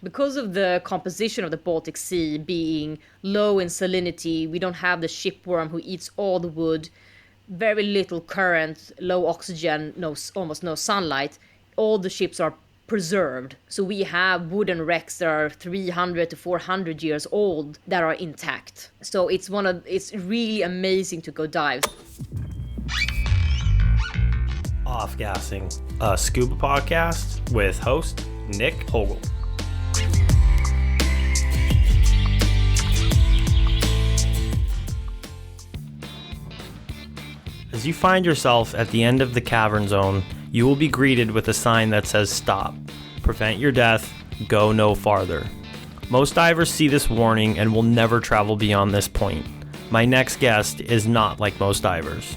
because of the composition of the Baltic Sea being low in salinity, we don't have the shipworm who eats all the wood, very little current, low oxygen, almost no sunlight. All the ships are preserved. So we have wooden wrecks that are 300 to 400 years old that are intact. So it's really amazing to go dive. Off-Gassing, a scuba podcast with host Nick Hogel. As you find yourself at the end of the cavern zone, you will be greeted with a sign that says stop. Prevent your death, go no farther. Most divers see this warning and will never travel beyond this point. My next guest is not like most divers.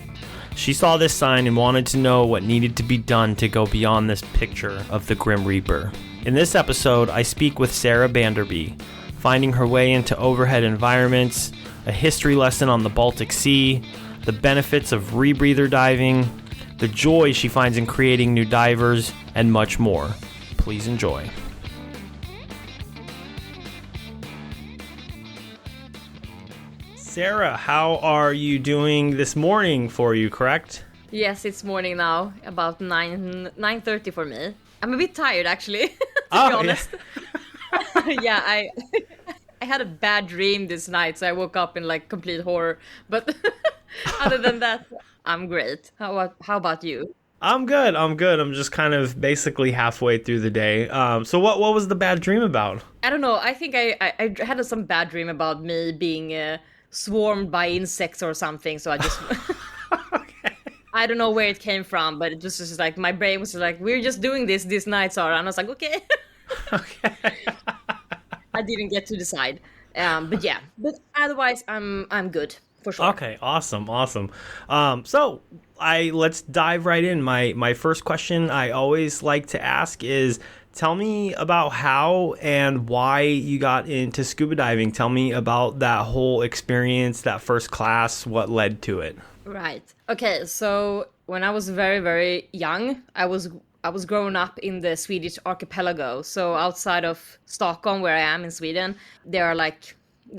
She saw this sign and wanted to know what needed to be done to go beyond this picture of the Grim Reaper. In this episode, I speak with Sara Banderby, finding her way into overhead environments, a history lesson on the Baltic Sea, the benefits of rebreather diving, the joy she finds in creating new divers, and much more. Please enjoy. Sara, how are you doing this morning for you, correct? Yes, it's morning now, about 9:30 for me. I'm a bit tired, actually, to be honest. Yeah, I had a bad dream this night, so I woke up in like complete horror. But other than that, I'm great. How about you? I'm good. I'm just kind of basically halfway through the day. So what was the bad dream about? I don't know. I think I had some bad dream about me being swarmed by insects or something. So I just Okay. I don't know where it came from, but it was just like my brain was just like, we're just doing this night, Sara, and I was like, okay. Okay. I didn't get to decide. But yeah. But otherwise, I'm good. For sure. Okay, awesome. So let's dive right in. My first question I always like to ask is, tell me about how and why you got into scuba diving. Tell me about that whole experience, that first class, what led to it. Right. Okay, so when I was very, very young, I was growing up in the Swedish archipelago. So outside of Stockholm, where I am in Sweden, there are the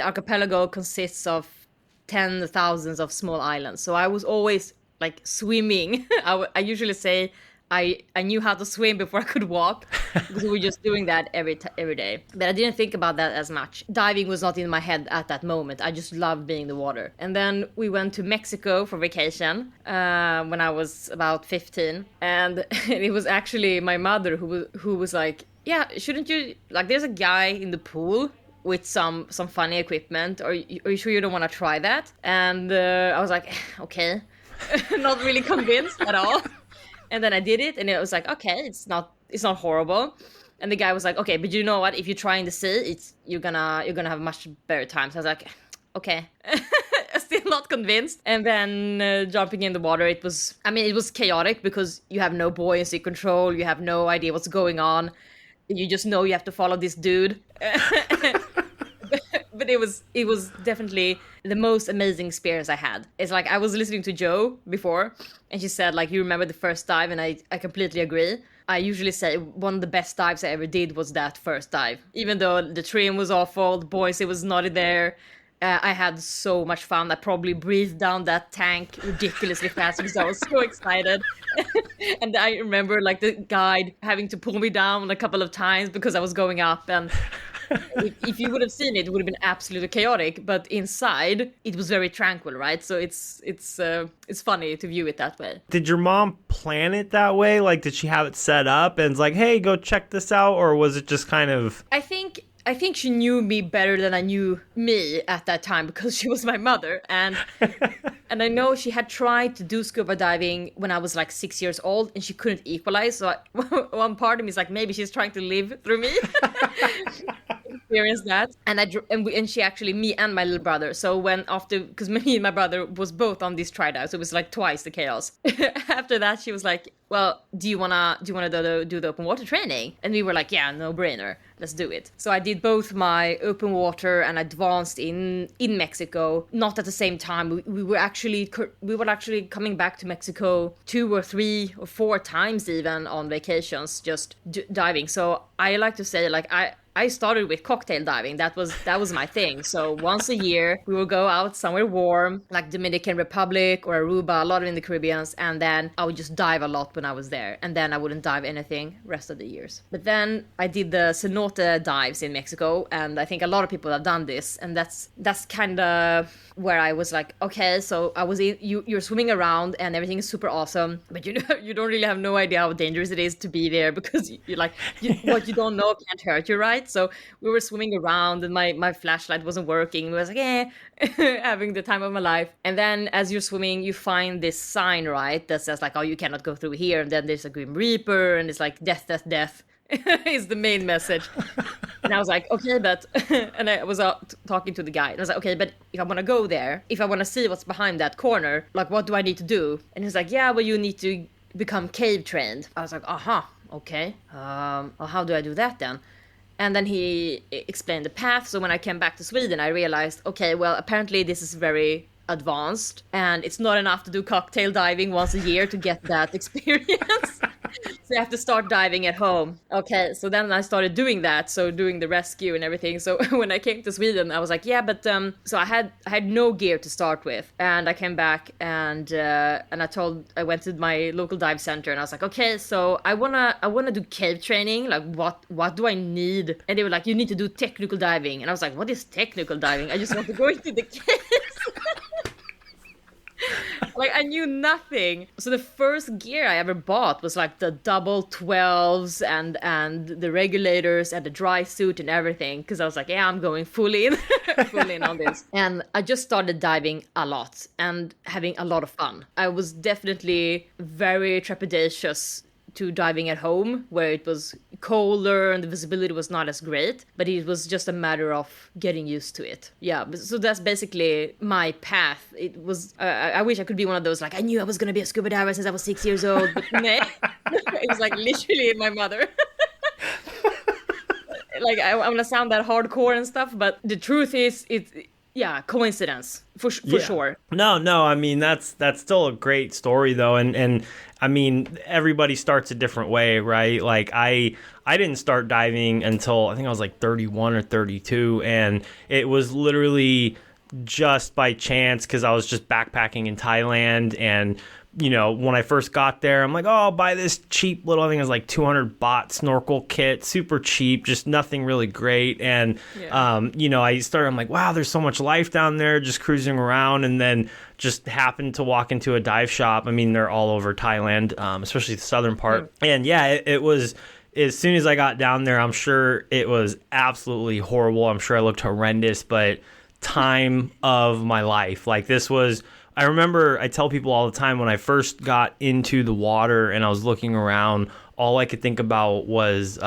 archipelago consists of 10,000s of small islands. So I was always like swimming. I usually say I knew how to swim before I could walk, because we were just doing that every day. But I didn't think about that as much. Diving was not in my head at that moment. I just loved being in the water. And then we went to Mexico for vacation when I was about 15. And it was actually my mother who was like, yeah, shouldn't you, like, there's a guy in the pool with some funny equipment. Are you sure you don't want to try that? And I was like, okay, not really convinced at all. And then I did it, and it was like, okay, it's not horrible. And the guy was like, okay, but you know what? If you try in the sea, you're gonna have much better time. So I was like, okay, still not convinced. And then jumping in the water, it was chaotic because you have no buoyancy control, you have no idea what's going on. You just know you have to follow this dude. But it was definitely the most amazing experience I had. It's like I was listening to Jo before, and she said, like, you remember the first dive, and I completely agree. I usually say one of the best dives I ever did was that first dive. Even though the trim was awful, the buoyancy was not there, I had so much fun. I probably breathed down that tank ridiculously fast because I was so excited. And I remember like the guide having to pull me down a couple of times because I was going up, and if you would have seen it, it would have been absolutely chaotic. But inside, it was very tranquil, right? So it's funny to view it that way. Did your mom plan it that way? Like, did she have it set up and it's like, hey, go check this out? Or was it just kind of... I think she knew me better than I knew me at that time because she was my mother. And I know she had tried to do scuba diving when I was like 6 years old and she couldn't equalize. So one part of me is like, maybe she's trying to live through me. Experience that. And she actually, me and my little brother. So because me and my brother was both on this try dive. So it was like twice the chaos. After that, she was like, well, do you wanna do the open water training? And we were like, yeah, no brainer. Let's do it. So I did both my open water and advanced in Mexico, not at the same time. We were actually coming back to Mexico 2 or 3 or 4 times even on vacations, just diving. So I like to say, like, I started with cocktail diving. That was my thing. So once a year we would go out somewhere warm, like Dominican Republic or Aruba, a lot in the Caribbean, and then I would just dive a lot when I was there, and then I wouldn't dive anything rest of the years. But then I did the cenote dives in Mexico, and I think a lot of people have done this, and that's kind of where I was like, okay, so I was in, you're swimming around and everything is super awesome, but you know, you don't really have no idea how dangerous it is to be there, because you're like, what you don't know can't hurt you, right? So we were swimming around and my flashlight wasn't working. I was like, having the time of my life. And then as you're swimming, you find this sign, right, that says like, oh, you cannot go through here. And then there's a Grim Reaper and it's like death, death, death is the main message. And I was like, okay, but, and I was talking to the guy, and I was like, okay, but if I want to go there, if I want to see what's behind that corner, like, what do I need to do? And he's like, yeah, well, you need to become cave trained. I was like, okay. Well, how do I do that then? And then he explained the path. So when I came back to Sweden, I realized, okay, well, apparently this is very advanced, and it's not enough to do cocktail diving once a year to get that experience. So you have to start diving at home. Okay, so then I started doing that, so doing the rescue and everything. So when I came to Sweden, I was like, yeah, but so I had no gear to start with, and I came back and I went to my local dive center, and I was like, okay, so I wanna do cave training. Like, what do I need? And they were like, you need to do technical diving, and I was like, what is technical diving? I just want to go into the caves. Like, I knew nothing. So the first gear I ever bought was like the double 12s and the regulators and the dry suit and everything, because I was like, yeah, I'm going full in full in on this. And I just started diving a lot and having a lot of fun. I was definitely very trepidatious to diving at home, where it was colder and the visibility was not as great, but it was just a matter of getting used to it. Yeah, so that's basically my path. It was, I wish I could be one of those, like, I knew I was gonna be a scuba diver since I was 6 years old, but no. It was like literally my mother. Like, I'm gonna sound that hardcore and stuff, but the truth is, yeah, coincidence for sure. No, I mean, that's still a great story though, and I mean, everybody starts a different way, right? Like, I didn't start diving until I think I was like 31 or 32, and it was literally just by chance, because I was just backpacking in Thailand, and you know, when I first got there, I'm like, oh, I'll buy this cheap little, I think it was like 200 baht snorkel kit, super cheap, just nothing really great. And, you know, I'm like, wow, there's so much life down there, just cruising around. And then just happened to walk into a dive shop. I mean, they're all over Thailand, especially the southern part. And yeah, it was, as soon as I got down there, I'm sure it was absolutely horrible. I'm sure I looked horrendous, but time of my life. Like, this was, I remember, I tell people all the time, when I first got into the water and I was looking around, all I could think about was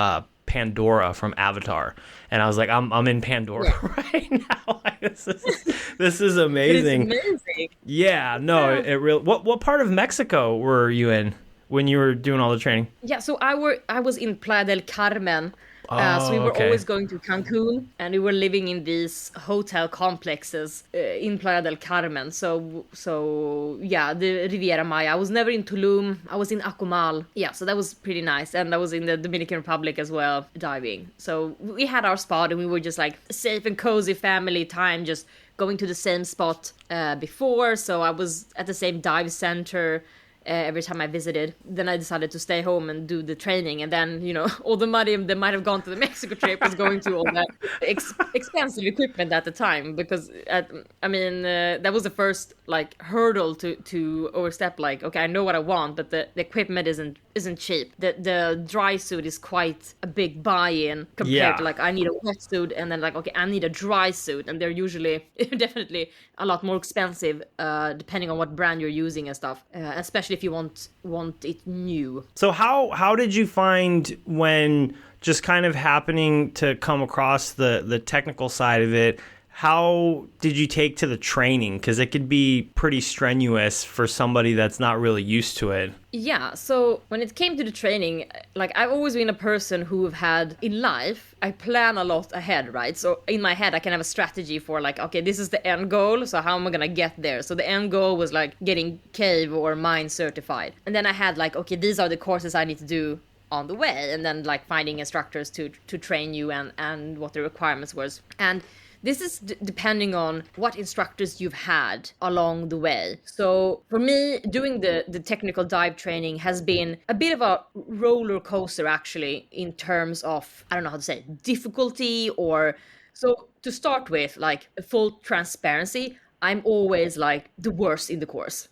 Pandora from Avatar. And I was like, I'm in Pandora right now. Like, this is amazing. It's amazing. Yeah, no, it really. What part of Mexico were you in when you were doing all the training? Yeah, so I was in Playa del Carmen. So we were always going to Cancun, and we were living in these hotel complexes in Playa del Carmen. So yeah, the Riviera Maya. I was never in Tulum. I was in Akumal. Yeah, so that was pretty nice. And I was in the Dominican Republic as well, diving. So we had our spot, and we were just like safe and cozy family time, just going to the same spot before. So I was at the same dive center every time I visited. Then I decided to stay home and do the training, and then, you know, all the money that might have gone to the Mexico trip was going to all that expensive equipment at the time, because that was the first like hurdle to overstep. Like, okay, I know what I want, but the equipment isn't cheap. The dry suit is quite a big buy-in compared to, like, I need a wetsuit, and then like, okay, I need a dry suit, and they're usually definitely a lot more expensive depending on what brand you're using and stuff, especially if you want it new. So how did you find, when just kind of happening to come across the technical side of it, how did you take to the training? Because it could be pretty strenuous for somebody that's not really used to it. Yeah, so when it came to the training, like, I've always been a person who have had, in life, I plan a lot ahead, right? So in my head, I can have a strategy for, like, okay, this is the end goal, so how am I gonna get there? So the end goal was, like, getting cave or mine certified. And then I had, like, okay, these are the courses I need to do on the way, and then like finding instructors to train you and what the requirements was. And this is depending on what instructors you've had along the way. So for me, doing the technical dive training has been a bit of a roller coaster, actually, in terms of, I don't know how to say, difficulty or... So to start with, like, full transparency, I'm always like the worst in the course.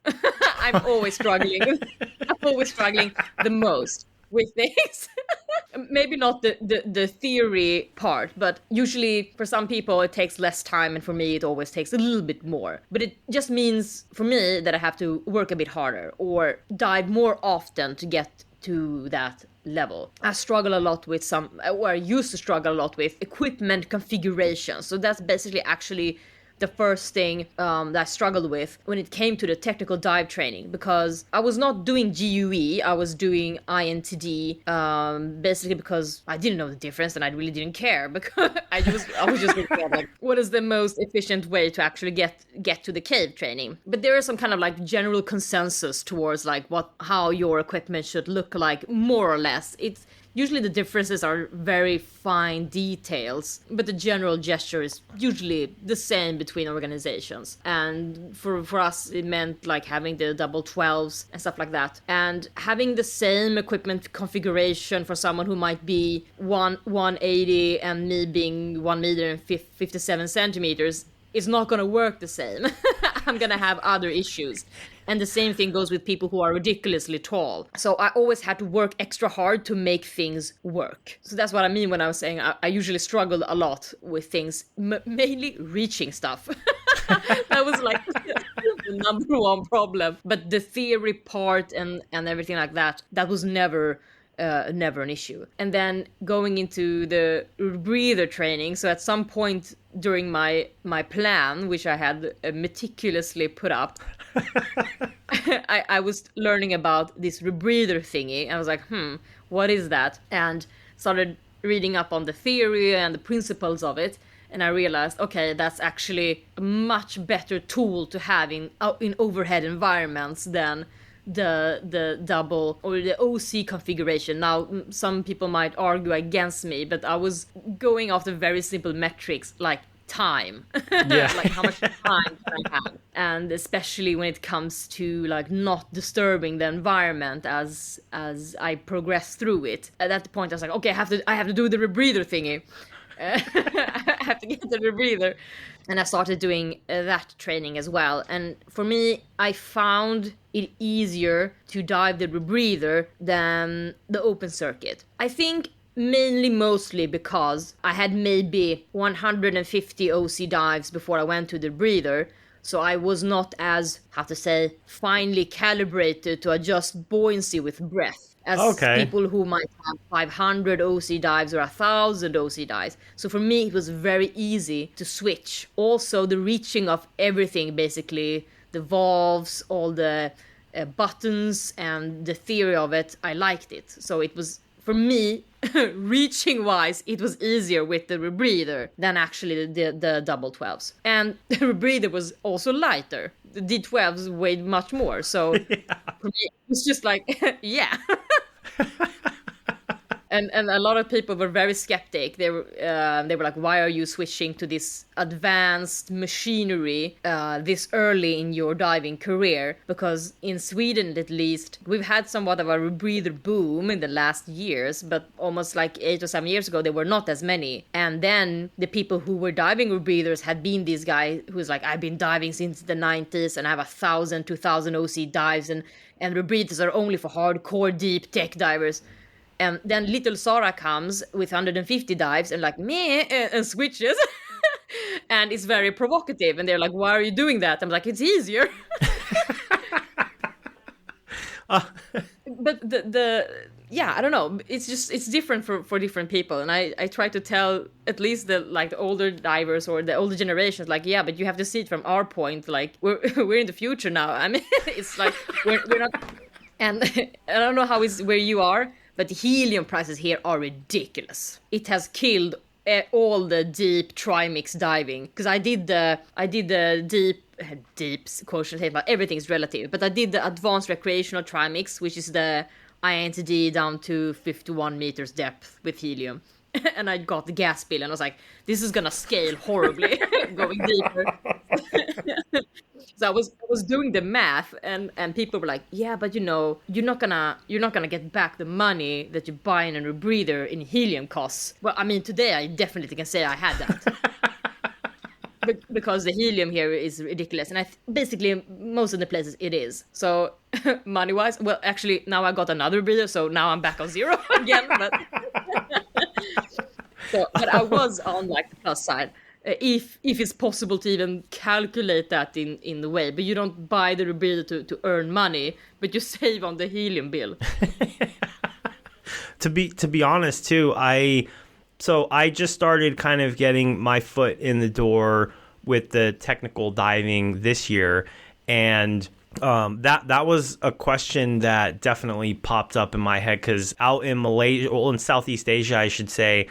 I'm always struggling. I'm always struggling the most with things. Maybe not the theory part, but usually for some people it takes less time, and for me it always takes a little bit more. But it just means for me that I have to work a bit harder or dive more often to get to that level. I struggle a lot with or I used to struggle a lot with equipment configuration. So that's basically actually the first thing that I struggled with when it came to the technical dive training, because I was not doing GUE, I was doing INTD, basically because I didn't know the difference and I really didn't care, because I was just looking at like what is the most efficient way to actually get to the cave training. But there is some kind of like general consensus towards like how your equipment should look like, more or less. It's usually the differences are very fine details, but the general gesture is usually the same between organizations. And for us, it meant like having the double 12s and stuff like that. And having the same equipment configuration for someone who might be 180 and me being 1 meter and 57 centimeters is not going to work the same. I'm going to have other issues. And the same thing goes with people who are ridiculously tall. So I always had to work extra hard to make things work. So that's what I mean when I was saying I usually struggled a lot with things, mainly reaching stuff. That was like the number one problem. But the theory part and everything like that was never an issue. And then going into the rebreather training, so at some point during my plan, which I had meticulously put up, I was learning about this rebreather thingy. I was like, what is that? And started reading up on the theory and the principles of it. And I realized, okay, that's actually a much better tool to have in overhead environments than the double or the OC configuration. Now, some people might argue against me, but I was going after very simple metrics like time. Yeah. Like how much time can I have? And especially when it comes to like not disturbing the environment as I progress through it. At that point I was like, okay, I have to do the rebreather thingy. I have to get the rebreather. And I started doing that training as well. And for me, I found it easier to dive the rebreather than the open circuit. I think mostly because I had maybe 150 OC dives before I went to the breather. So I was not as, finely calibrated to adjust buoyancy with breath as people who might have 500 OC dives or 1,000 OC dives. So for me, it was very easy to switch. Also, the reaching of everything, basically, the valves, all the buttons, and the theory of it, I liked it. So it was, for me, reaching-wise, it was easier with the rebreather than actually the double 12s. And the rebreather was also lighter. The D12s weighed much more. So for me, it was just like, yeah. And a lot of people were very skeptic. They were like, why are you switching to this advanced machinery this early in your diving career? Because in Sweden, at least, we've had somewhat of a rebreather boom in the last years, but almost like 8 or 7 years ago, there were not as many. And then the people who were diving rebreathers had been this guy who's like, I've been diving since the 90s and I have 1,000, 2,000 OC dives, and rebreathers are only for hardcore deep tech divers. And then little Sara comes with 150 dives and like, meh, and switches. And it's very provocative. And they're like, why are you doing that? I'm like, it's easier. But I don't know. It's different for different people. And I try to tell at least the older divers or the older generations, like, yeah, but you have to see it from our point. Like, we're in the future now. I mean, it's like, we're not... And I don't know how it's where you are, but the helium prices here are ridiculous. It has killed all the deep trimix diving. Because I did the deep quotient, but everything's relative. But I did the advanced recreational trimix, which is the INTD down to 51 meters depth with helium. And I got the gas bill and I was like, this is gonna scale horribly going deeper. So I was doing the math, and people were like, yeah, but you're not gonna get back the money that you buy in a rebreather in helium costs. Well, I mean, today I definitely can say I had that. Because the helium here is ridiculous, and basically most of the places it is. So money wise, well, actually now I got another breather, so now I'm back on zero again. But I was on like the plus side, if it's possible to even calculate that in the way. But you don't buy the rebreather to earn money, but you save on the helium bill. To be honest too, So I just started kind of getting my foot in the door with the technical diving this year, and that was a question that definitely popped up in my head, because out in Malaysia, well, in Southeast Asia, I should say,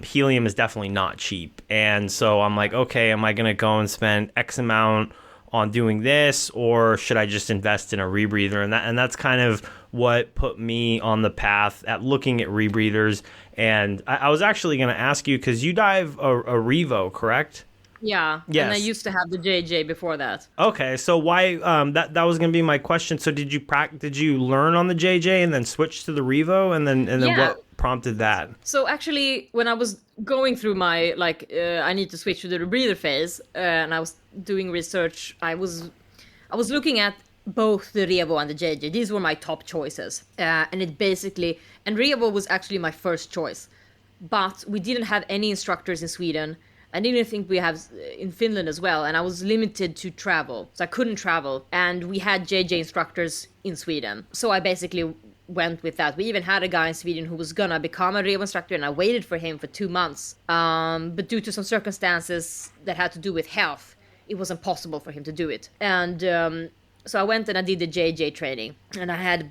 helium is definitely not cheap. And so I'm like, okay, am I going to go and spend X amount on doing this, or should I just invest in a rebreather? And that's kind of what put me on the path at looking at rebreathers. And I was actually going to ask you, because you dive a Revo, correct? Yeah. Yes. And I used to have the JJ before that. Okay, so why that was going to be my question. So did you learn on the JJ and then switch to the Revo, and then what prompted that? So actually, when I was going through my I need to switch to the rebreather phase, and I was doing research, I was looking at both the Revo and the JJ. These were my top choices, and Revo was actually my first choice, but we didn't have any instructors in Sweden. I didn't think we have in Finland as well, and I was limited to travel, so I couldn't travel. And we had JJ instructors in Sweden, so I basically went with that. We even had a guy in Sweden who was gonna become a Revo instructor, and I waited for him for 2 months. But due to some circumstances that had to do with health, it wasn't possible for him to do it. And so I went and I did the JJ training, and I had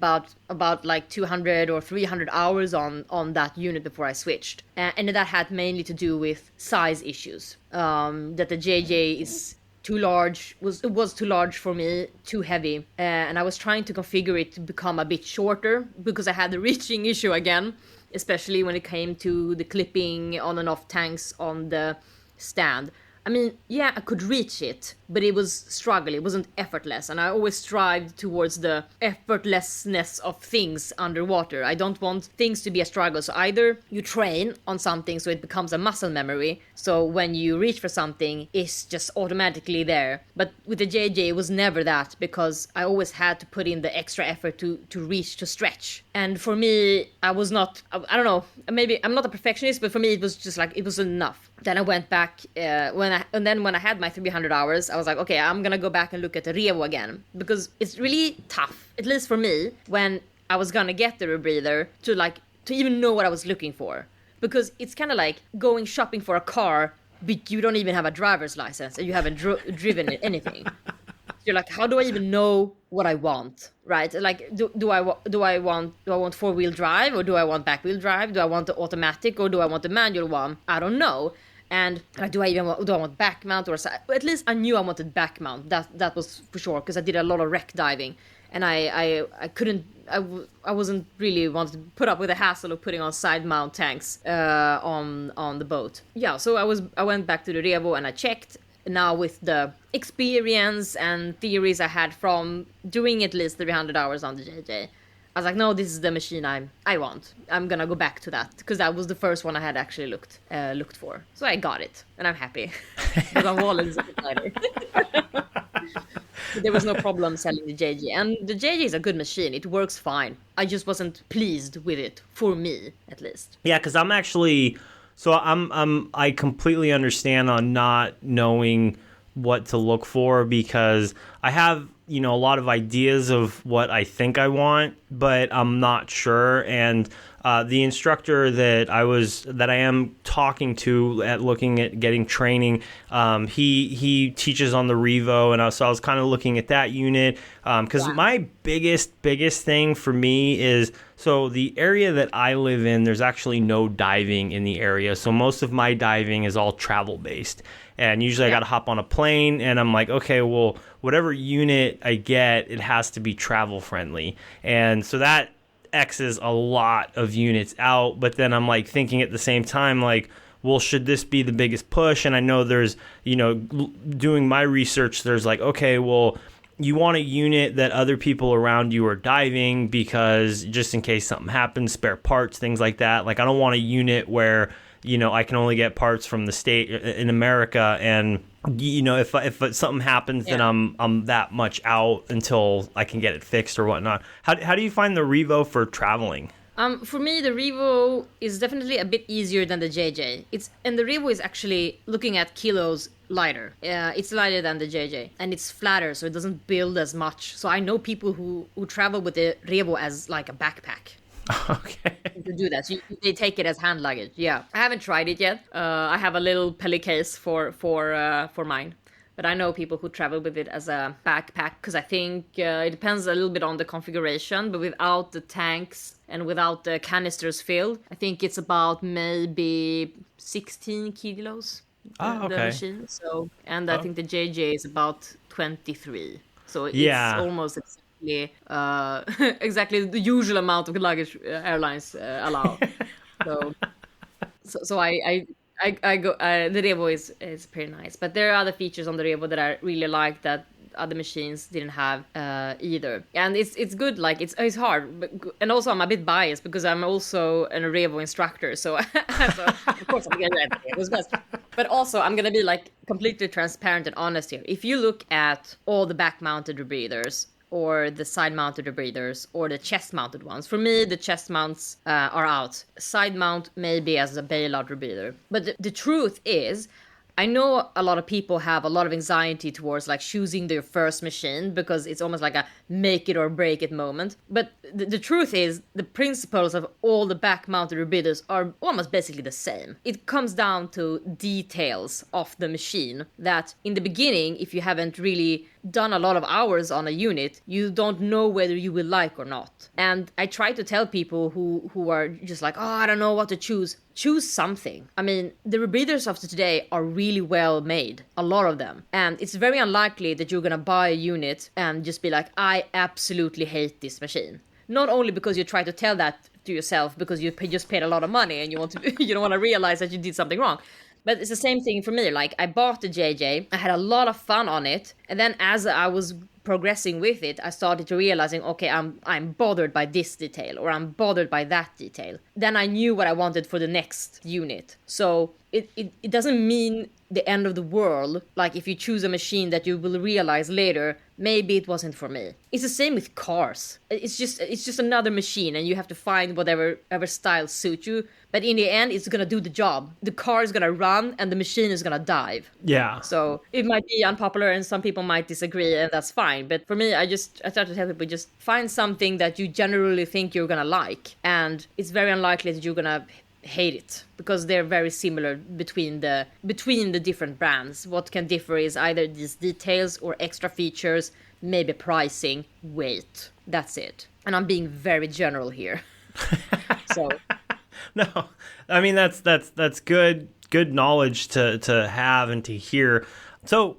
about like 200 or 300 hours on that unit before I switched. And that had mainly to do with size issues. That the JJ is too large, was too large for me, too heavy. And I was trying to configure it to become a bit shorter, because I had the reaching issue again, especially when it came to the clipping on and off tanks on the stand. I mean, yeah, I could reach it, but it was struggle. It wasn't effortless. And I always strived towards the effortlessness of things underwater. I don't want things to be a struggle. So either you train on something so it becomes a muscle memory, so when you reach for something, it's just automatically there. But with the JJ, it was never that, because I always had to put in the extra effort to reach, to stretch. And for me, I was not, I don't know, maybe I'm not a perfectionist, but for me, it was just like, it was enough. Then I went back, when I had my 300 hours, I was like, okay, I'm gonna go back and look at the Revo again, because it's really tough, at least for me, when I was gonna get the rebreather, to even know what I was looking for, because it's kind of like going shopping for a car, but you don't even have a driver's license and you haven't driven anything. You're like, how do I even know what I want, right? Like, do I want four-wheel drive, or do I want back-wheel drive? Do I want the automatic, or do I want the manual one? I don't know. And like, do I want back mount, or at least I knew I wanted back mount. That was for sure, because I did a lot of wreck diving, and I wasn't really wanted to put up with the hassle of putting on side mount tanks on the boat. Yeah, so I went back to the Revo and I checked. Now with the experience and theories I had from doing at least 300 hours on the JJ, I was like, no, this is the machine I want. I'm gonna go back to that, because that was the first one I had actually looked for. So I got it, and I'm happy. But I'm always excited. There was no problem selling the JJ, and the JJ is a good machine. It works fine. I just wasn't pleased with it, for me at least. Yeah, because I'm actually, so I completely understand on not knowing what to look for, because I have, a lot of ideas of what I think I want, but I'm not sure. And the instructor that I am talking to at looking at getting training, he teaches on the Revo, and so I was kind of looking at that unit, because my biggest thing for me is, so the area that I live in, there's actually no diving in the area, so most of my diving is all travel based. And usually I got to hop on a plane, and I'm like, okay, well, whatever unit I get, it has to be travel friendly. And so that X's a lot of units out. But then I'm like thinking at the same time, like, well, should this be the biggest push? And I know there's, doing my research, there's like, okay, well, you want a unit that other people around you are diving because just in case something happens, spare parts, things like that. Like, I don't want a unit where, I can only get parts from the state in America. And, if something happens, then I'm that much out until I can get it fixed or whatnot. How do you find the Revo for traveling? For me, the Revo is definitely a bit easier than the JJ. And the Revo is actually, looking at kilos, lighter. It's lighter than the JJ, and it's flatter, so it doesn't build as much. So I know people who travel with the Revo as like a backpack. Okay. To do that, so they take it as hand luggage. Yeah, I haven't tried it yet. I have a little pelly case for mine. But I know people who travel with it as a backpack because I think it depends a little bit on the configuration. But without the tanks and without the canisters filled, I think it's about maybe 16 kilos. Oh, okay. The machine. So, and I think the JJ is about 23. So it's almost exactly exactly the usual amount of luggage airlines allow. So I go. The Revo is pretty nice, but there are other features on the Revo that I really like that other machines didn't have either. And it's good. Like it's hard, and also I'm a bit biased because I'm also an Revo instructor. So, of course I'm gonna get Revo's best. But also I'm gonna be like completely transparent and honest here. If you look at all the back-mounted rebreathers, or the side-mounted rebreathers, or the chest-mounted ones. For me, the chest mounts are out. Side mount maybe as a bailout rebreather. But the truth is, I know a lot of people have a lot of anxiety towards like choosing their first machine because it's almost like a make it or break it moment. But the truth is, the principles of all the back-mounted rebreathers are almost basically the same. It comes down to details of the machine that in the beginning, if you haven't really done a lot of hours on a unit, you don't know whether you will like or not. And I try to tell people who are just like, oh, I don't know what to choose. Choose something. I mean, the rebreathers of today are really well made, a lot of them. And it's very unlikely that you're gonna buy a unit and just be like, I absolutely hate this machine. Not only because you try to tell that to yourself because you just paid a lot of money and you don't want to realize that you did something wrong. But it's the same thing for me. Like, I bought the JJ, I had a lot of fun on it, and then as I was progressing with it, I started to realizing, okay, I'm bothered by this detail, or I'm bothered by that detail. Then I knew what I wanted for the next unit. So it doesn't mean the end of the world. Like, if you choose a machine that you will realize later, maybe it wasn't for me. It's the same with cars. It's just another machine, and you have to find whatever style suits you. But in the end, it's gonna do the job. The car is gonna run, and the machine is gonna dive. Yeah. So it might be unpopular, and some people might disagree, and that's fine. But for me, I try to tell people, just find something that you generally think you're gonna like, and it's very unlikely that you're gonna hate it because they're very similar between the different brands. What can differ is either these details or extra features, maybe pricing, weight. That's it. And I'm being very general here. So no, I mean that's good knowledge to have and to hear. So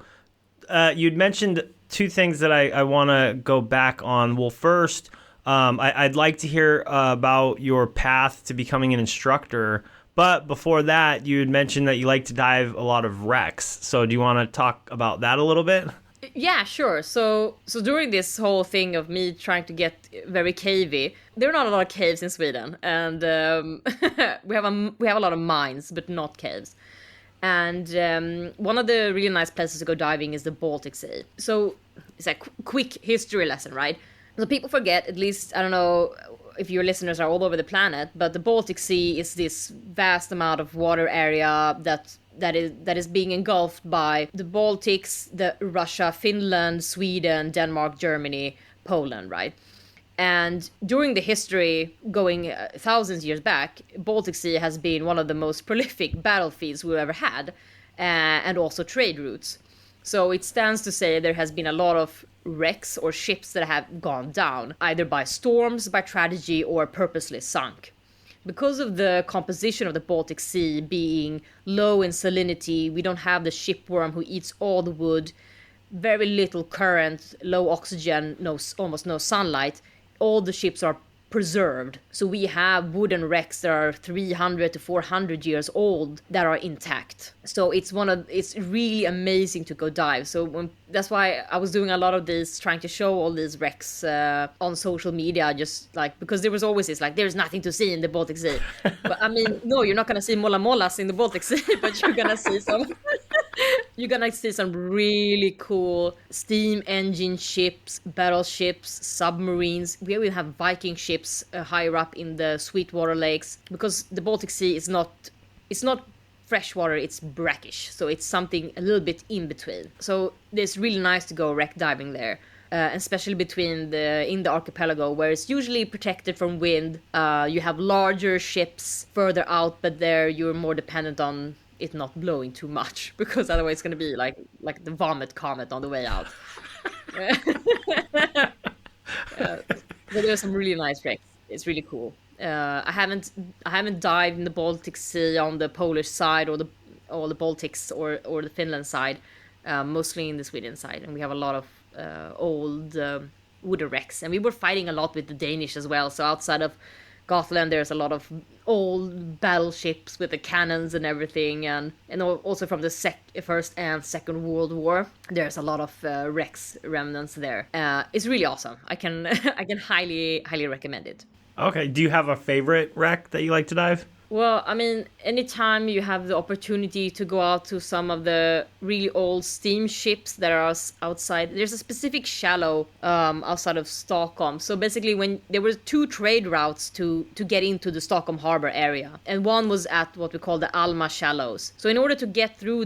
you'd mentioned two things that I want to go back on. Well, first, I'd like to hear about your path to becoming an instructor. But before that, you had mentioned that you like to dive a lot of wrecks. So do you want to talk about that a little bit? Yeah, sure. So during this whole thing of me trying to get very cavey, there are not a lot of caves in Sweden, and we have a lot of mines, but not caves. And one of the really nice places to go diving is the Baltic Sea. So it's a quick history lesson, right? So people forget, at least, I don't know if your listeners are all over the planet, but the Baltic Sea is this vast amount of water area that is being engulfed by the Baltics, the Russia, Finland, Sweden, Denmark, Germany, Poland, right? And during the history going thousands of years back, Baltic Sea has been one of the most prolific battlefields we've ever had, and also trade routes. So it stands to say there has been a lot of wrecks or ships that have gone down, either by storms, by tragedy, or purposely sunk. Because of the composition of the Baltic Sea being low in salinity, we don't have the shipworm who eats all the wood, very little current, low oxygen, almost no sunlight. All the ships are preserved. So we have wooden wrecks that are 300 to 400 years old that are intact. So it's really amazing to go dive. So that's why I was doing a lot of this, trying to show all these wrecks on social media, just like, because there was always this like, there's nothing to see in the Baltic Sea. But I mean, no, you're not gonna see mola molas in the Baltic Sea, but you're gonna see some you're gonna see some really cool steam engine ships, battleships, submarines. We will have Viking ships higher up in the Sweetwater lakes, because the Baltic Sea is it's not freshwater, it's brackish, so it's something a little bit in between. So it's really nice to go wreck diving there. Especially in the archipelago, where it's usually protected from wind. You have larger ships further out, but there you're more dependent on it not blowing too much, because otherwise it's going to be like the vomit comet on the way out. But there's some really nice wrecks. It's really cool. I haven't dived in the Baltic Sea on the Polish side or the Baltics or the Finland side, mostly in the Sweden side, and we have a lot of old wooden wrecks, and we were fighting a lot with the Danish as well. So outside of Gotland, there's a lot of old battleships with the cannons and everything, and also from the First and Second World War, there's a lot of wrecks remnants there. It's really awesome. I can I can highly recommend it. Okay, do you have a favorite wreck that you like to dive? Well, I mean, anytime you have the opportunity to go out to some of the really old steamships that are outside, there's a specific shallow outside of Stockholm. So basically, when there were two trade routes to get into the Stockholm harbor area, and one was at what we call the Alma shallows. So in order to get through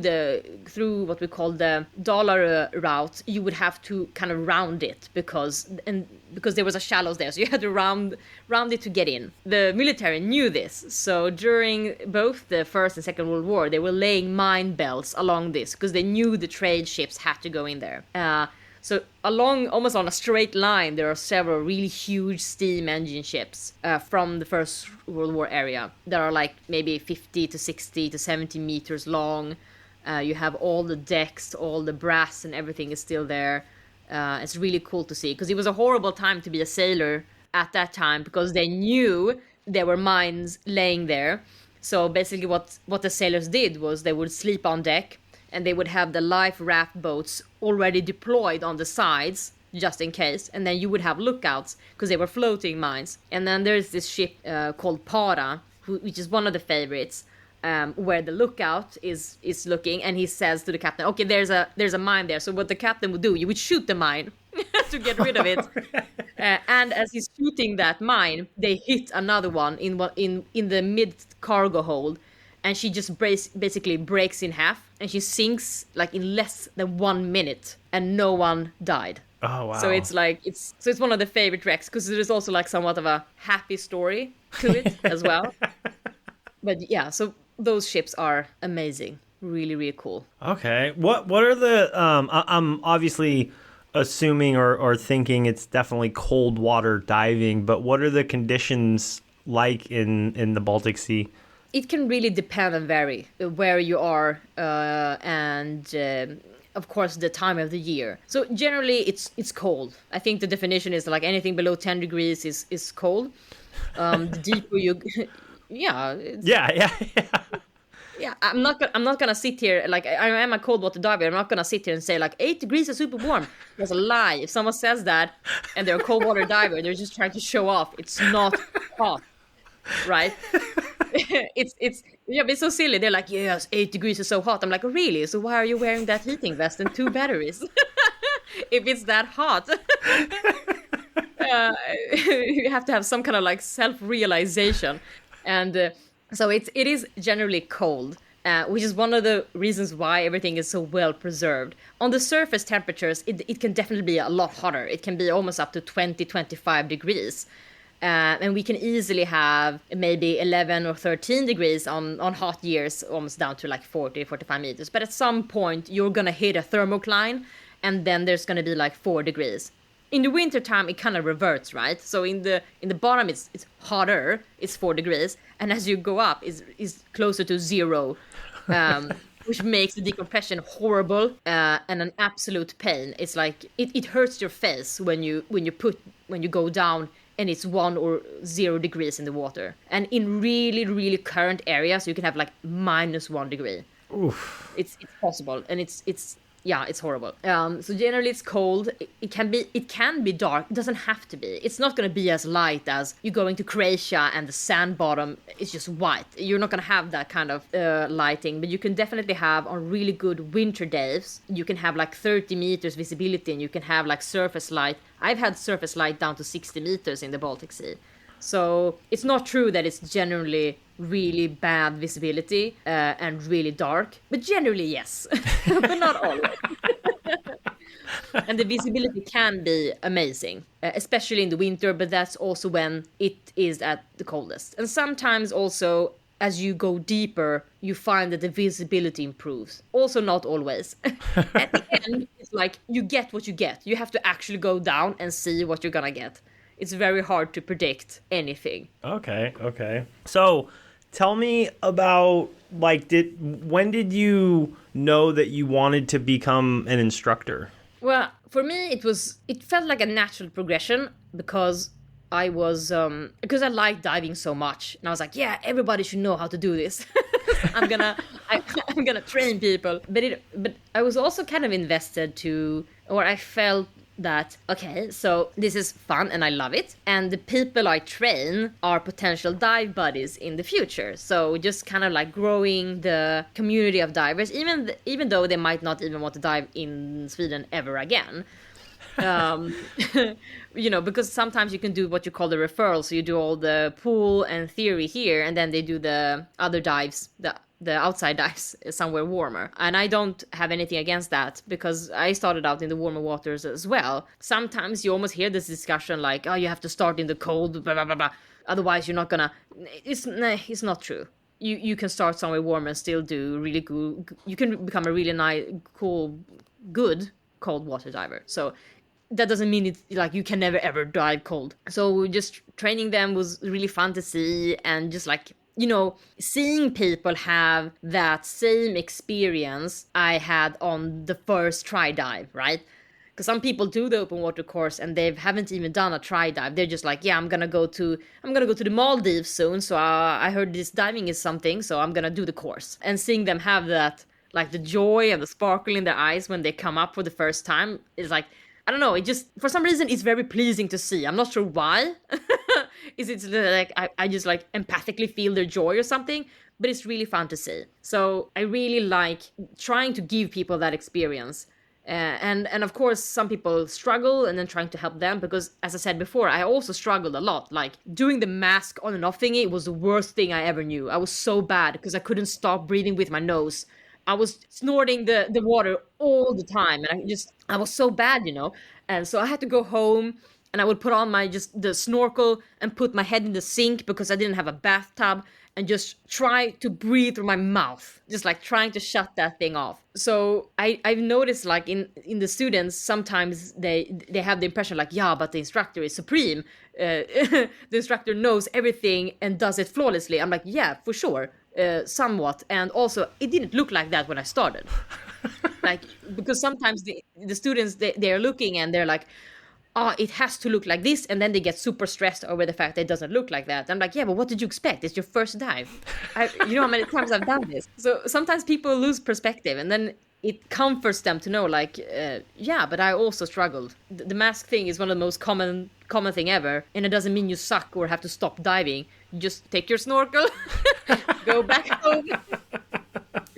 what we call the Dollar route, you would have to kind of round it because there was a shallows there, so you had to round it to get in. The military knew this, so during both the First and Second World War, they were laying mine belts along this because they knew the trade ships had to go in there. So along, almost on a straight line, there are several really huge steam engine ships from the First World War area that are like maybe 50 to 60 to 70 meters long. You have all the decks, all the brass and everything is still there. It's really cool to see, because it was a horrible time to be a sailor at that time, because they knew there were mines laying there. So basically what the sailors did was they would sleep on deck, and they would have the life raft boats already deployed on the sides just in case, and then you would have lookouts because they were floating mines. And then there's this ship called Para, which is one of the favorites, where the lookout is looking, and he says to the captain, okay, there's a mine there. So what the captain would do, you would shoot the mine to get rid of it. And as he's shooting that mine, they hit another one in the mid cargo hold, and she just basically breaks in half, and she sinks like in less than 1 minute, and no one died. Oh wow! So it's one of the favorite wrecks, because there's also like somewhat of a happy story to it as well. But yeah, so those ships are amazing, really, really cool. Okay, what are the? I'm obviously assuming or thinking it's definitely cold water diving, but what are the conditions like in the Baltic Sea? It can really depend and vary where you are, and of course the time of the year. So generally it's cold. I think the definition is like anything below 10 degrees is cold. The deeper you yeah. Yeah, I'm not gonna sit here like I am a cold water diver. I'm not gonna sit here and say like 8 degrees is super warm. That's a lie. If someone says that and they're a cold water diver, they're just trying to show off. It's not hot, right? It's so silly. They're like, yes, 8 degrees is so hot. I'm like, really? So why are you wearing that heating vest and 2 batteries? If it's that hot. You have to have some kind of like self-realization, and so it is generally cold, which is one of the reasons why everything is so well preserved. On the surface temperatures, it can definitely be a lot hotter. It can be almost up to 20-25 degrees. And we can easily have maybe 11 or 13 degrees on hot years, almost down to like 40-45 meters. But at some point, you're going to hit a thermocline, and then there's going to be like 4 degrees. In the wintertime, it kind of reverts, right? So in the bottom, it's hotter, it's 4 degrees. And as you go up, is closer to 0, which makes the decompression horrible and an absolute pain. It's like, it hurts your face when you go down and it's 1 or 0 degrees in the water. And in really, really current areas, you can have like -1 degree. Oof. It's possible, and it's yeah, it's horrible. So generally it's cold. It can be dark. It doesn't have to be. It's not going to be as light as you going to Croatia and the sand bottom is just white. You're not going to have that kind of lighting, but you can definitely have on really good winter days. You can have like 30 meters visibility, and you can have like surface light. I've had surface light down to 60 meters in the Baltic Sea. So it's not true that it's generally really bad visibility and really dark, but generally yes, but not always. And the visibility can be amazing, especially in the winter, but that's also when it is at the coldest. And sometimes also as you go deeper, you find that the visibility improves. Also not always. At the end, it's like you get what you get. You have to actually go down and see what you're gonna get. It's very hard to predict anything. Okay. So tell me about, like, when did you know that you wanted to become an instructor? Well, for me, it felt like a natural progression because because I like diving so much. And I was like, yeah, everybody should know how to do this. I'm gonna train people. But I was also kind of invested or I felt that, okay, so this is fun and I love it. And the people I train are potential dive buddies in the future. So just kind of like growing the community of divers, even though they might not even want to dive in Sweden ever again. Because sometimes you can do what you call the referral. So you do all the pool and theory here, and then they do the other dives, the outside dives somewhere warmer. And I don't have anything against that because I started out in the warmer waters as well. Sometimes you almost hear this discussion like, oh, you have to start in the cold, blah, blah, blah, blah. Otherwise you're not gonna... It's not true. You can start somewhere warm and still do really good... You can become a really nice, cool, good cold water diver. So that doesn't mean it's like you can never ever dive cold. So just training them was really fun to see, and just like, seeing people have that same experience I had on the first try dive, right? Because some people do the open water course and they haven't even done a try dive. They're just like, yeah, I'm gonna go to the Maldives soon, so I heard this diving is something, so I'm gonna do the course. And seeing them have that, like the joy and the sparkle in their eyes when they come up for the first time is like, I don't know, it just, for some reason, it's very pleasing to see. I'm not sure why. Is it like, I just like empathically feel their joy or something, but it's really fun to see. So I really like trying to give people that experience. And of course, some people struggle, and then trying to help them, because as I said before, I also struggled a lot. Like doing the mask on and off thingy was the worst thing I ever knew. I was so bad because I couldn't stop breathing with my nose. I was snorting the water all the time, and I was so bad, and so I had to go home, and I would put on the snorkel and put my head in the sink because I didn't have a bathtub, and just try to breathe through my mouth, just like trying to shut that thing off. So I've noticed, like in the students, sometimes they have the impression like, yeah, but the instructor is supreme. The instructor knows everything and does it flawlessly. I'm like, yeah, for sure. Somewhat, and also it didn't look like that when I started. Like, because sometimes the students they're looking and they're like, oh, it has to look like this, and then they get super stressed over the fact that it doesn't look like that. I'm like, yeah, but what did you expect? It's your first dive. You know how many times I've done this. So sometimes people lose perspective, and then it comforts them to know, like, yeah, but I also struggled. The mask thing is one of the most common thing ever, and it doesn't mean you suck or have to stop diving. You just take your snorkel, go back home,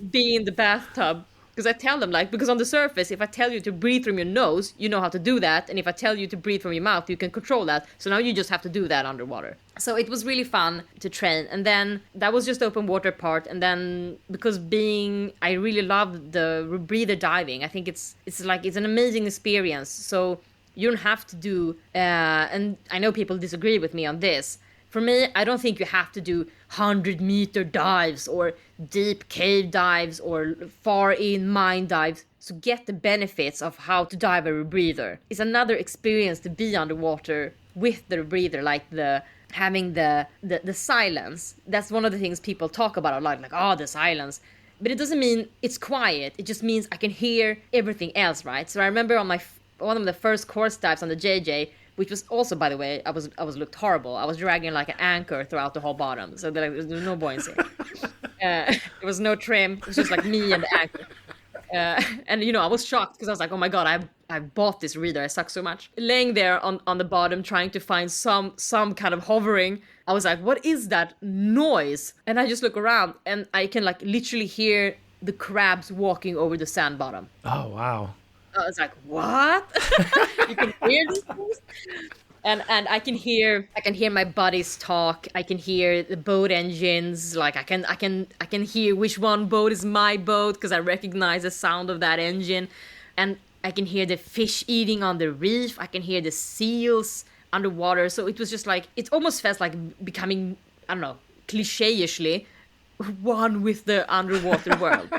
be in the bathtub. Because I tell them, like, because on the surface, if I tell you to breathe from your nose, you know how to do that. And if I tell you to breathe from your mouth, you can control that. So now you just have to do that underwater. So it was really fun to train. And then that was just open water part. And then because I really love the rebreather diving. I think it's an amazing experience. So you don't have to do, and I know people disagree with me on this. For me, I don't think you have to do 100-meter dives or deep cave dives or far in mine dives to get the benefits of how to dive a rebreather. It's another experience to be underwater with the rebreather, like having the silence. That's one of the things people talk about a lot, like, oh, the silence. But it doesn't mean it's quiet. It just means I can hear everything else, right? So I remember on one of the first course dives on the JJ, which was also, by the way, I was looked horrible. I was dragging like an anchor throughout the whole bottom, so there was no buoyancy. There was no trim. It was just like me and the anchor. And I was shocked because I was like, oh my god, I bought this reader. I suck so much. Laying there on the bottom, trying to find some kind of hovering. I was like, what is that noise? And I just look around and I can like literally hear the crabs walking over the sand bottom. Oh wow. I was like, what? You can hear these things? And I can hear my buddies talk. I can hear the boat engines. Like I can hear which one boat is my boat because I recognize the sound of that engine. And I can hear the fish eating on the reef. I can hear the seals underwater. So it was just like, it almost felt like becoming, I don't know, cliche-ishly one with the underwater world.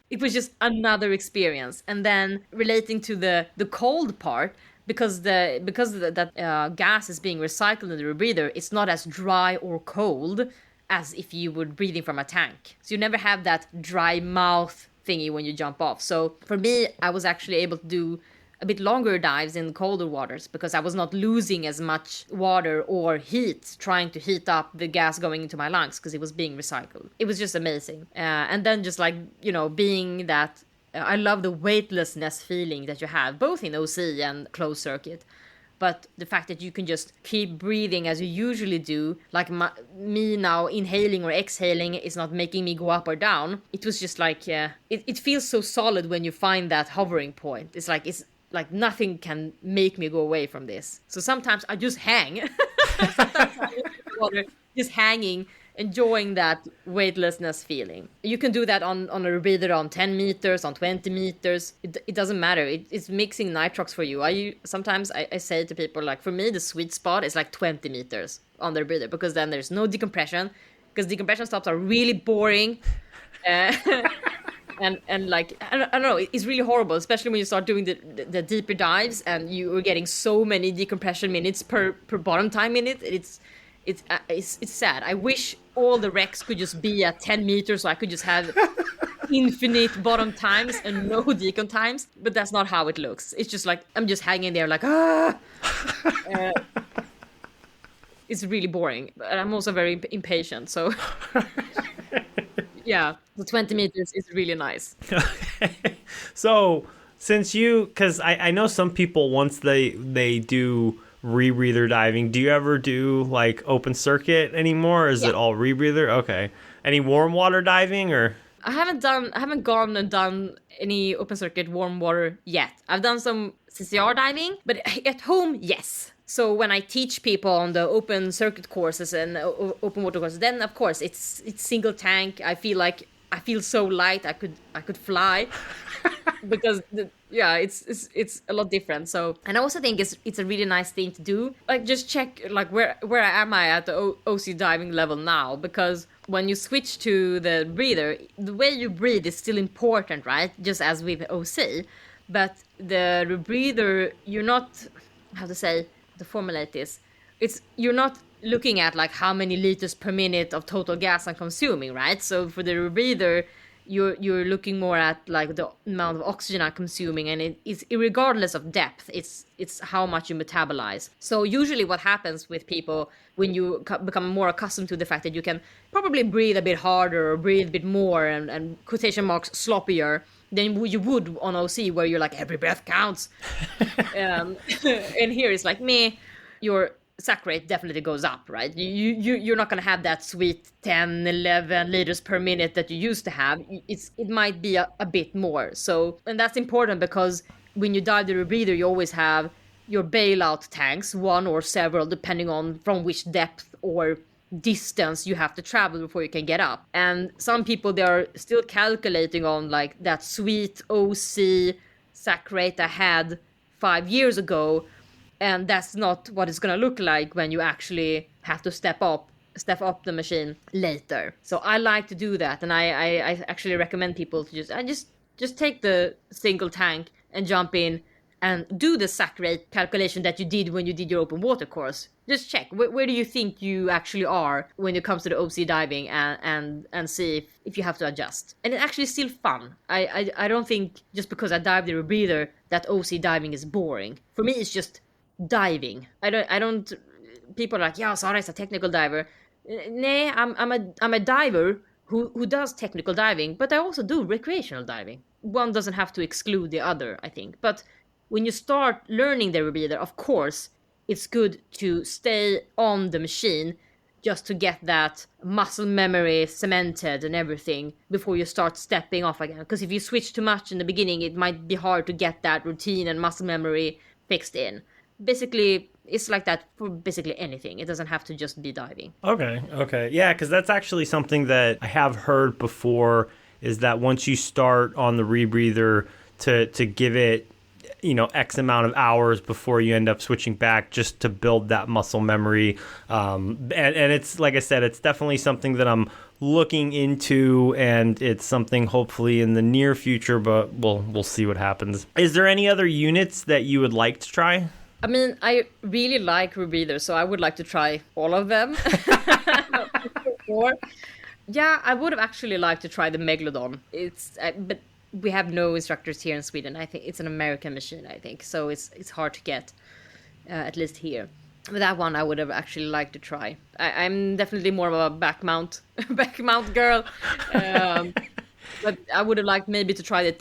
It was just another experience. And then relating to the cold part, because that gas is being recycled in the rebreather, it's not as dry or cold as if you were breathing from a tank. So you never have that dry mouth thingy when you jump off. So for me, I was actually able to do a bit longer dives in colder waters because I was not losing as much water or heat trying to heat up the gas going into my lungs because it was being recycled. It was just amazing. And then just like, being that, I love the weightlessness feeling that you have both in OC and closed circuit. But the fact that you can just keep breathing as you usually do, like me now inhaling or exhaling is not making me go up or down. It was just like, it feels so solid when you find that hovering point. It's like nothing can make me go away from this. So sometimes I just hang. Sometimes I'm in the water, just hanging, enjoying that weightlessness feeling. You can do that on a rebreather on 10 meters, on 20 meters. It doesn't matter. It's mixing nitrox for you. Sometimes I say to people, like, for me, the sweet spot is like 20 meters on the rebreather because then there's no decompression. Because decompression stops are really boring. And like, I don't know, it's really horrible, especially when you start doing the deeper dives and you are getting so many decompression minutes per bottom time minute. It's sad. I wish all the wrecks could just be at 10 meters so I could just have infinite bottom times and no decon times, but that's not how it looks. It's just like, I'm just hanging there like, it's really boring. But I'm also very impatient, so... Yeah, the 20 meters is really nice. So, because I know some people, once they do rebreather diving, do you ever do like open circuit anymore? Or is it all rebreather? Okay. Any warm water diving or? I haven't gone and done any open circuit warm water yet. I've done some CCR diving, but at home, yes. So when I teach people on the open circuit courses and open water courses, then of course it's single tank. I feel so light. I could fly because it's a lot different. So, and I also think it's a really nice thing to do. Like just check like where am I at the OC diving level now? Because when you switch to the breather, the way you breathe is still important, right? Just as with OC, but the rebreather, you're not, how to say, to formulate this, you're not looking at like how many liters per minute of total gas I'm consuming, right? So for the rebreather, you're looking more at like the amount of oxygen I'm consuming, and it's regardless of depth, it's how much you metabolize. So usually what happens with people when you become more accustomed to the fact that you can probably breathe a bit harder or breathe a bit more and quotation marks sloppier than you would on OC, where you're like every breath counts. And here it's like your sac rate definitely goes up, right? You're not going to have that sweet 10, 11 liters per minute that you used to have. It might be a bit more. So, and that's important because when you dive the rebreather, you always have your bailout tanks, one or several, depending on from which depth or distance you have to travel before you can get up. And some people, they are still calculating on like that sweet OC sac rate I had 5 years ago, and that's not what it's gonna look like when you actually have to step up the machine later. So I like to do that, and I actually recommend people to just take the single tank and jump in and do the sac rate calculation that you did when you did your open water course. Just check where do you think you actually are when it comes to the OC diving, and see if you have to adjust. And it's actually still fun. I don't think just because I dive the rebreather that OC diving is boring. For me, it's just diving. I don't. People are like, yeah, Sara is a technical diver. Nay, I'm a diver who does technical diving, but I also do recreational diving. One doesn't have to exclude the other, I think. But when you start learning the rebreather, of course, it's good to stay on the machine just to get that muscle memory cemented and everything before you start stepping off again. Because if you switch too much in the beginning, it might be hard to get that routine and muscle memory fixed in. Basically, it's like that for basically anything. It doesn't have to just be diving. Okay. Yeah, because that's actually something that I have heard before, is that once you start on the rebreather, to give it, X amount of hours before you end up switching back, just to build that muscle memory. And it's, like I said, it's definitely something that I'm looking into, and it's something hopefully in the near future, but we'll see what happens. Is there any other units that you would like to try? I mean, I really like rebreathers, so I would like to try all of them. Or, yeah, I would have actually liked to try the Megalodon. But we have no instructors here in Sweden. I think it's an American machine, I think, so it's hard to get, at least here. But that one I would have actually liked to try. I'm definitely more of a back mount girl. But I would have liked maybe to try the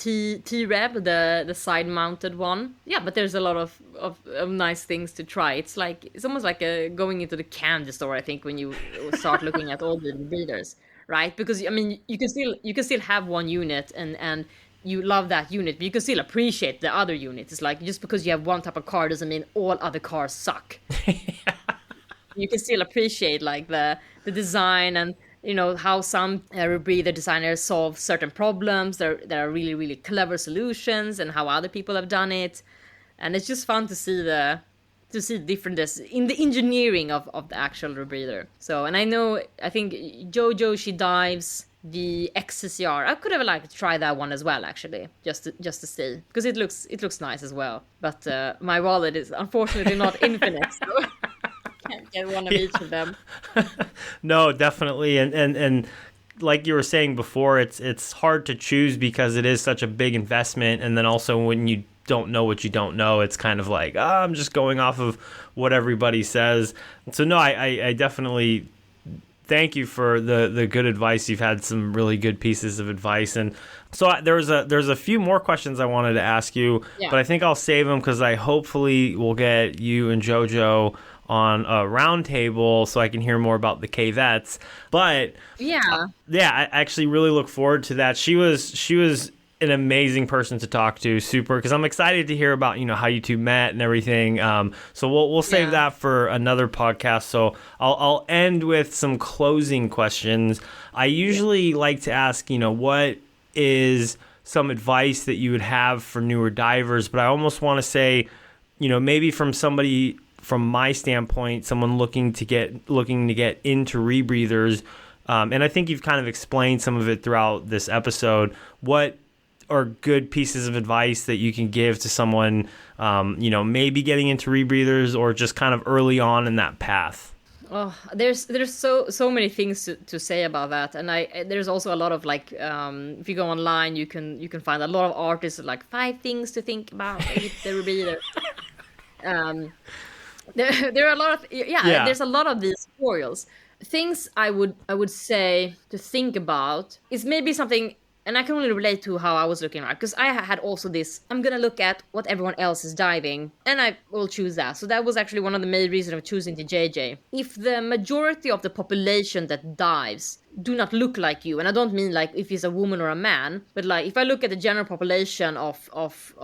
T-Rev, the side-mounted one. Yeah, but there's a lot of nice things to try. It's almost like going into the candy store, I think, when you start looking at all the breeders, right? Because I mean, you can still have one unit and you love that unit, but you can still appreciate the other unit. It's like, just because you have one type of car doesn't mean all other cars suck. You can still appreciate like the design and how some rebreather designers solve certain problems. There are really, really clever solutions, and how other people have done it. And it's just fun to see the differences in the engineering of the actual rebreather. So, and I think Jojo, she dives the XCCR. I could have liked to try that one as well, actually, just to see, because it looks nice as well. But my wallet is unfortunately not infinite, so can't get one of each of them. No, definitely, and like you were saying before, it's hard to choose because it is such a big investment, and then also when you don't know what you don't know, it's kind of like, I'm just going off of what everybody says. So no, I definitely thank you for the good advice. You've had some really good pieces of advice, and so there's a few more questions I wanted to ask you, but I think I'll save them because I hopefully will get you and Jojo on a round table so I can hear more about the cavettes. But I actually really look forward to that. She was an amazing person to talk to, super, because I'm excited to hear about how you two met and everything. So we'll save that for another podcast. So I'll end with some closing questions. I usually like to ask, what is some advice that you would have for newer divers, but I almost want to say, maybe from somebody, from my standpoint, someone looking to get into rebreathers, and I think you've kind of explained some of it throughout this episode. What are good pieces of advice that you can give to someone, maybe getting into rebreathers or just kind of early on in that path? Oh, there's so many things to say about that, and there's also a lot of like, if you go online, you can find a lot of artists like 5 things to think about with the rebreather. There are a lot of there's a lot of these tutorials. Things I would say to think about is maybe something, and I can only relate to how I was looking at, because I had also this, I'm gonna look at what everyone else is diving, and I will choose that. So that was actually one of the main reasons of choosing the JJ. If the majority of the population that dives do not look like you, and I don't mean like if he's a woman or a man, but like if I look at the general population of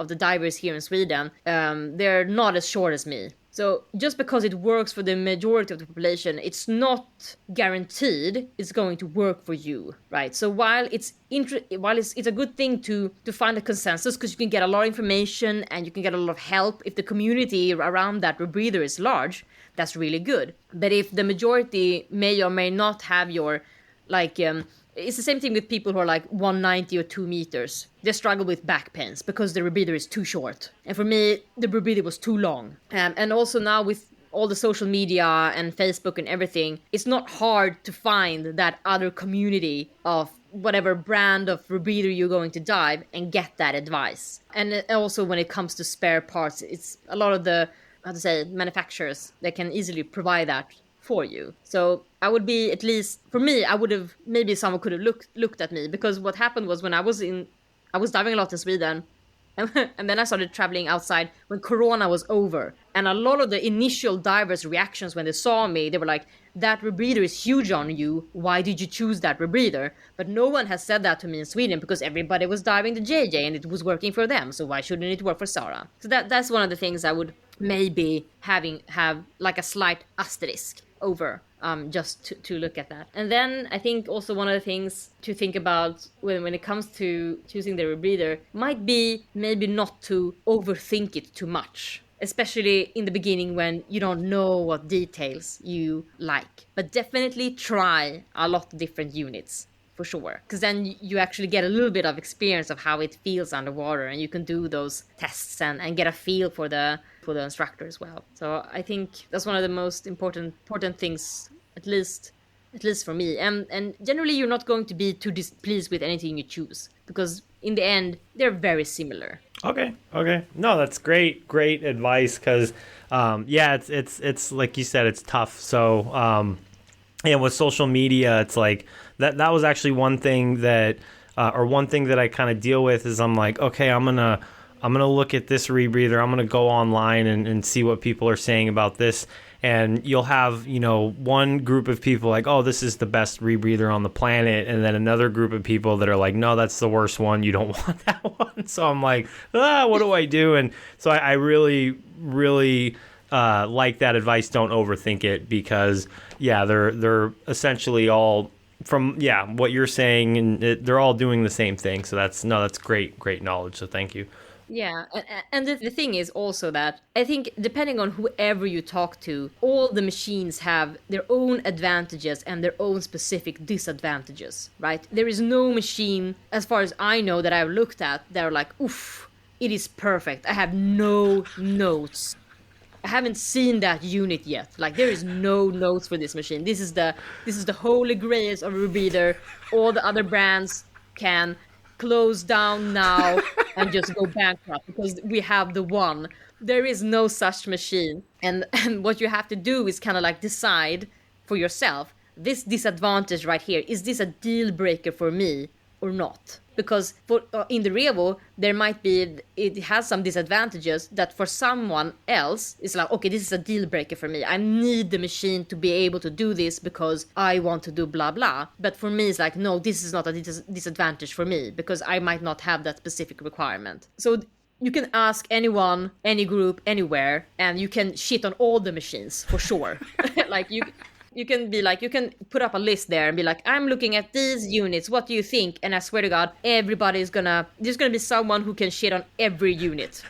the divers here in Sweden, they're not as short as me. So just because it works for the majority of the population, it's not guaranteed it's going to work for you, right? So while it's a good thing to find a consensus, because you can get a lot of information and you can get a lot of help if the community around that rebreather is large, that's really good. But if the majority may or may not have your, like, it's the same thing with people who are like 190 or 2 meters. They struggle with back pains because the rebreather is too short. And for me, the rebreather was too long. And also now with all the social media and Facebook and everything, it's not hard to find that other community of whatever brand of rebreather you're going to dive and get that advice. And also when it comes to spare parts, it's a lot of the how to say, manufacturers that can easily provide that for you. So I would be, at least for me, I would have, maybe someone could have looked at me, because what happened was when I was diving a lot in Sweden. And then I started traveling outside when Corona was over. And a lot of the initial divers' reactions when they saw me, they were like, that rebreather is huge on you. Why did you choose that rebreather? But no one has said that to me in Sweden, because everybody was diving the JJ and it was working for them. So why shouldn't it work for Sara? So that's one of the things I would maybe have like a slight asterisk over, just to look at that. And then I think also one of the things to think about when it comes to choosing the rebreather might be maybe not to overthink it too much, especially in the beginning when you don't know what details you like. But definitely try a lot of different units, for sure, because then you actually get a little bit of experience of how it feels underwater, and you can do those tests and get a feel for the instructor as well. So I think that's one of the most important things, at least for me. And generally you're not going to be too displeased with anything you choose, because in the end they're very similar. Okay. No, that's great advice, because it's like you said, it's tough. So and with social media, it's like that was actually one thing that I kind of deal with, is I'm like, okay, I'm gonna look at this rebreather, I'm gonna go online and see what people are saying about this. And you'll have, one group of people like, oh, this is the best rebreather on the planet. And then another group of people that are like, no, that's the worst one. You don't want that one. So I'm like, what do I do? And so I really, really like that advice. Don't overthink it, because, they're essentially all from, what you're saying. And they're all doing the same thing. So that's great knowledge. So thank you. Yeah, and the thing is also that I think depending on whoever you talk to, all the machines have their own advantages and their own specific disadvantages, right? There is no machine, as far as I know, that I've looked at that are like, oof, it is perfect. I have no notes. I haven't seen that unit yet. Like, there is no notes for this machine. This is the holy grails of rebreather. All the other brands can close down now and just go bankrupt because we have the one. There is no such machine. And what you have to do is kind of like decide for yourself, this disadvantage right here, is this a deal breaker for me or not? Because in the Revo, it has some disadvantages that for someone else, it's like, okay, this is a deal breaker for me. I need the machine to be able to do this because I want to do blah, blah. But for me, it's like, no, this is not a disadvantage for me because I might not have that specific requirement. So you can ask anyone, any group, anywhere, and you can shit on all the machines for sure. Like you can be like, you can put up a list there and be like, I'm looking at these units, what do you think? And I swear to God, there's gonna be someone who can shit on every unit.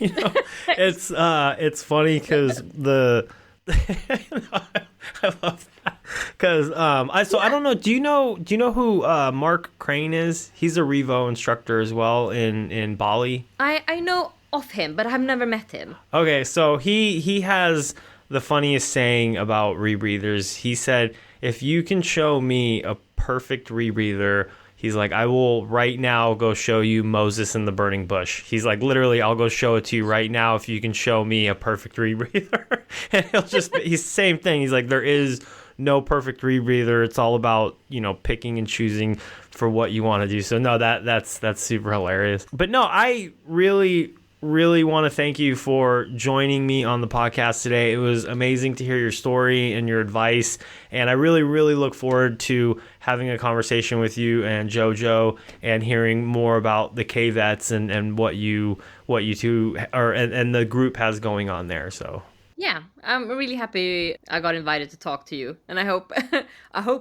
It's funny because I love that. Because I don't know. Do you know who Mark Crane is? He's a Revo instructor as well in Bali. I know of him, but I've never met him. Okay, so he has the funniest saying about rebreathers. He said, if you can show me a perfect rebreather, he's like, I will right now go show you Moses in the burning bush. He's like, literally, I'll go show it to you right now if you can show me a perfect rebreather. And he's the same thing. He's like, there is no perfect rebreather. It's all about, picking and choosing for what you want to do. So no, that's super hilarious. But no, I really want to thank you for joining me on the podcast today. It was amazing to hear your story and your advice, and I really, really look forward to having a conversation with you and JoJo and hearing more about the K-Vets and what you two and the group has going on there. So yeah, I'm really happy I got invited to talk to you, and I hope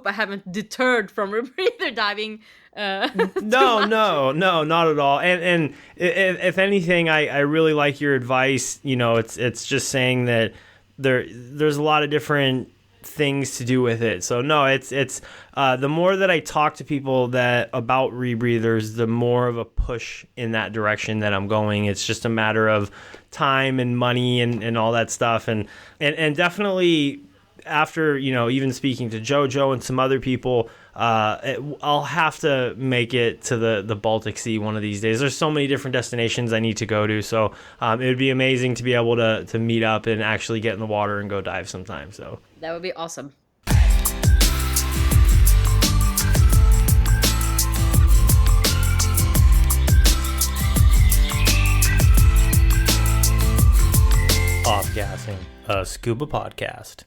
I haven't deterred from rebreather diving. No, not at all. And if anything, I really like your advice. It's just saying that there's a lot of different things to do with it. So no, it's the more that I talk to people about rebreathers, the more of a push in that direction that I'm going. It's just a matter of time and money and all that stuff. And definitely after, even speaking to JoJo and some other people, I'll have to make it to the Baltic Sea one of these days. There's so many different destinations I need to go to, so it would be amazing to be able to meet up and actually get in the water and go dive sometime. So That would be awesome. Off Gassing, a scuba podcast.